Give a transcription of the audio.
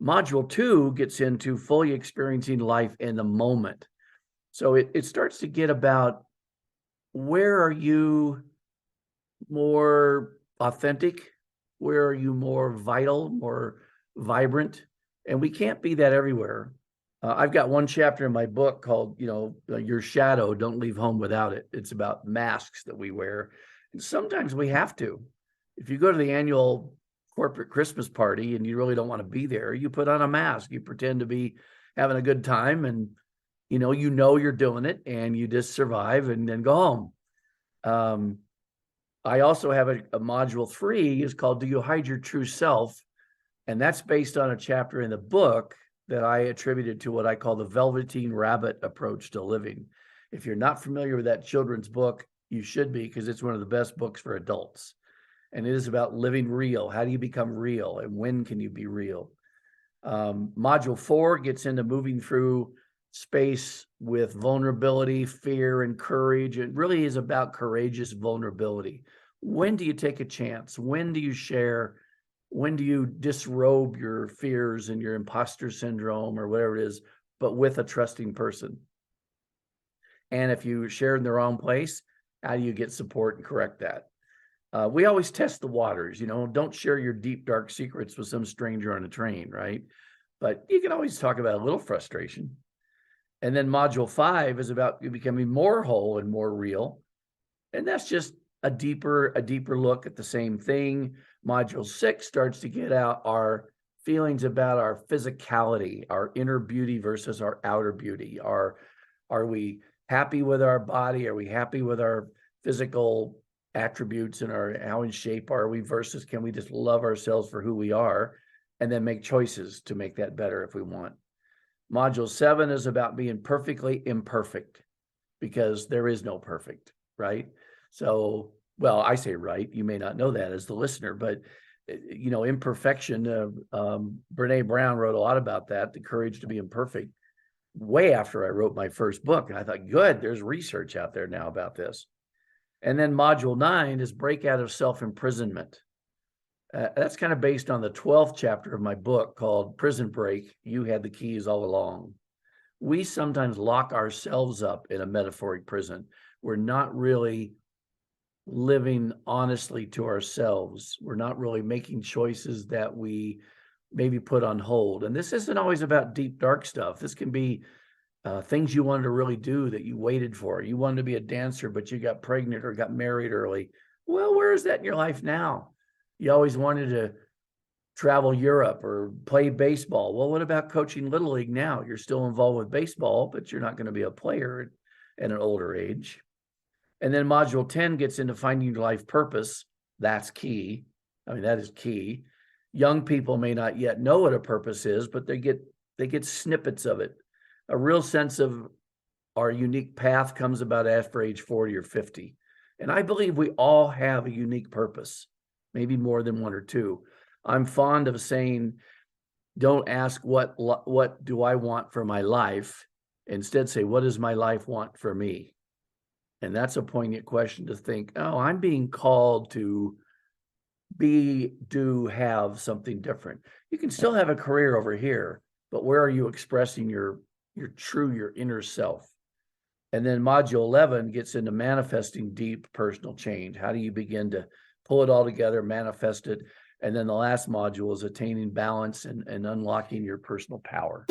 Module 2 gets into fully experiencing life in the moment. So it starts to get about where are you more authentic? Where are you more vital, more vibrant? And we can't be that everywhere. I've got one chapter in my book called, Your Shadow, Don't Leave Home Without It. It's about masks that we wear. And sometimes we have to. If you go to the annual corporate Christmas party and you really don't want to be there, you put on a mask. You pretend to be having a good time and, you're doing it and you just survive and then go home. I also have a module 3 is called Do You Hide Your True Self? And that's based on a chapter in the book that I attributed to what I call the Velveteen Rabbit approach to living. If you're not familiar with that children's book, you should be, because it's one of the best books for adults. And it is about living real. How do you become real? And when can you be real? Module 4 gets into moving through space with vulnerability, fear, and courage. It really is about courageous vulnerability. When do you take a chance? When do you share? When do you disrobe your fears and your imposter syndrome or whatever it is, but with a trusting person? And if you share in the wrong place, how do you get support and correct that? We always test the waters, don't share your deep, dark secrets with some stranger on a train, right? But you can always talk about a little frustration. And then module 5 is about becoming more whole and more real. And that's just a deeper look at the same thing. Module 6 starts to get out our feelings about our physicality, our inner beauty versus our outer beauty. Are we happy with our body? Are we happy with our physical attributes and how in shape are we versus can we just love ourselves for who we are and then make choices to make that better if we want. Module 7 is about being perfectly imperfect because there is no perfect, right? So, well, I say right, you may not know that as the listener, but imperfection, Brene Brown wrote a lot about that, the courage to be imperfect, way after I wrote my first book. And I thought, good, there's research out there now about this. And then module 9 is break out of self-imprisonment. That's kind of based on the 12th chapter of my book called Prison Break. You had the keys all along. We sometimes lock ourselves up in a metaphoric prison. We're not really living honestly to ourselves. We're not really making choices that we maybe put on hold. And this isn't always about deep, dark stuff. This can be things you wanted to really do that you waited for. You wanted to be a dancer, but you got pregnant or got married early. Well, where is that in your life now? You always wanted to travel Europe or play baseball. Well, what about coaching Little League now? You're still involved with baseball, but you're not going to be a player at an older age. And then module 10 gets into finding your life purpose. That's key. I mean, that is key. Young people may not yet know what a purpose is, but they get snippets of it. A real sense of our unique path comes about after age 40 or 50. And I believe we all have a unique purpose, maybe more than one or two. I'm fond of saying, don't ask what do I want for my life? Instead say, what does my life want for me? And that's a poignant question to think, oh, I'm being called to have something different. You can still have a career over here, but where are you expressing your inner self? And then module 11 gets into manifesting deep personal change. How do you begin to pull it all together, manifest it? And then the last module is attaining balance and unlocking your personal power.